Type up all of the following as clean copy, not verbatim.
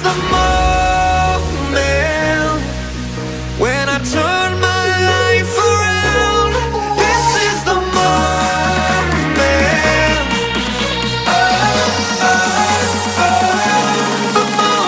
the moment when I turn my life around. This is the moment. The moment.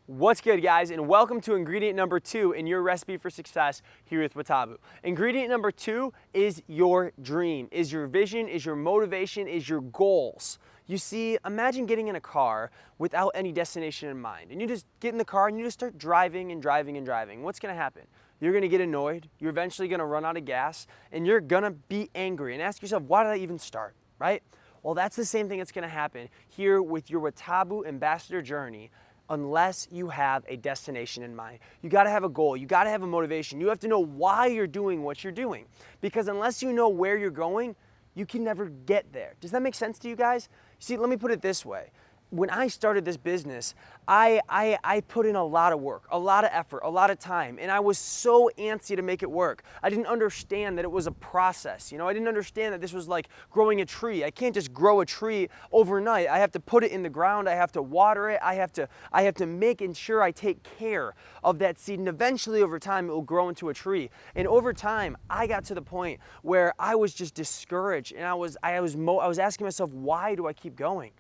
What's good, guys, and welcome to ingredient number 2 in your recipe for success here with Watabu. Ingredient number 2 is your dream, is your vision, is your motivation, is your goals. You see, imagine getting in a car without any destination in mind, and you just get in the car and you just start driving and driving and driving. What's gonna happen? You're gonna get annoyed, you're eventually gonna run out of gas, and you're gonna be angry and ask yourself, why did I even start, right? Well, that's the same thing that's gonna happen here with your Watabu ambassador journey, unless you have a destination in mind. You gotta have a goal, you gotta have a motivation. You have to know why you're doing what you're doing. Because unless you know where you're going, you can never get there. Does that make sense to you guys? See, let me put it this way. When I started this business, I put in a lot of work, a lot of effort, a lot of time, and I was so antsy to make it work. I didn't understand that it was a process. I didn't understand that this was like growing a tree. I can't just grow a tree overnight. I have to put it in the ground. I have to water it. I have to make sure I take care of that seed, and eventually over time it will grow into a tree. And over time, I got to the point where I was just discouraged, and I was asking myself, why do I keep going?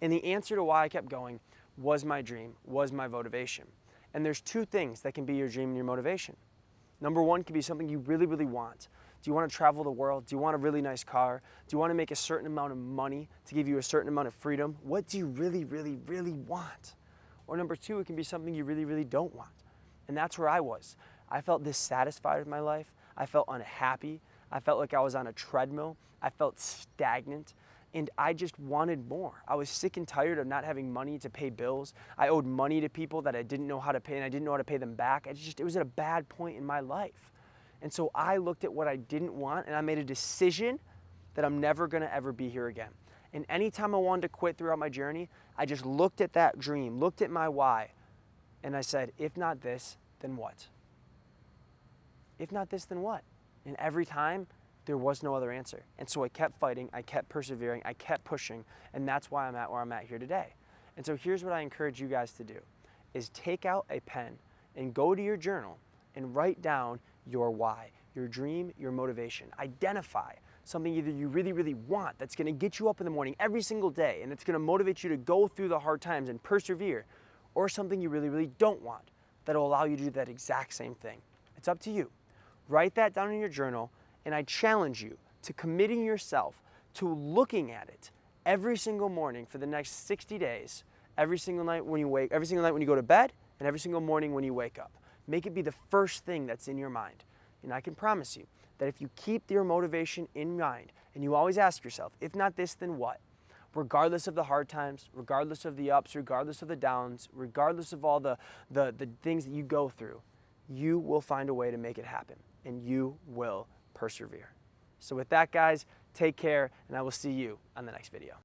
And the answer to why I kept going was my dream, was my motivation. And there's two things that can be your dream and your motivation. Number one can be something you really, really want. Do you want to travel the world? Do you want a really nice car? Do you want to make a certain amount of money to give you a certain amount of freedom? What do you really, really, really want? Or number two, it can be something you really, really don't want. And that's where I was. I felt dissatisfied with my life. I felt unhappy. I felt like I was on a treadmill. I felt stagnant. And I just wanted more. I was sick and tired of not having money to pay bills. I owed money to people that I didn't know how to pay, and I didn't know how to pay them back. It was at a bad point in my life. And so I looked at what I didn't want, and I made a decision that I'm never gonna ever be here again. And anytime I wanted to quit throughout my journey, I just looked at that dream, looked at my why, and I said, if not this, then what? If not this, then what? And every time, there was no other answer. And so I kept fighting, I kept persevering, I kept pushing, and that's why I'm at where I'm at here today. And so here's what I encourage you guys to do, is take out a pen and go to your journal and write down your why, your dream, your motivation. Identify something either you really, really want that's gonna get you up in the morning every single day and it's gonna motivate you to go through the hard times and persevere, or something you really, really don't want that'll allow you to do that exact same thing. It's up to you. Write that down in your journal. And I challenge you to committing yourself to looking at it every single morning for the next 60 days, every single night when you go to bed, and every single morning when you wake up. Make it be the first thing that's in your mind. And I can promise you that if you keep your motivation in mind, and you always ask yourself, if not this, then what? Regardless of the hard times, regardless of the ups, regardless of the downs, regardless of all the things that you go through, you will find a way to make it happen, and you will persevere. So with that, guys, take care, and I will see you on the next video.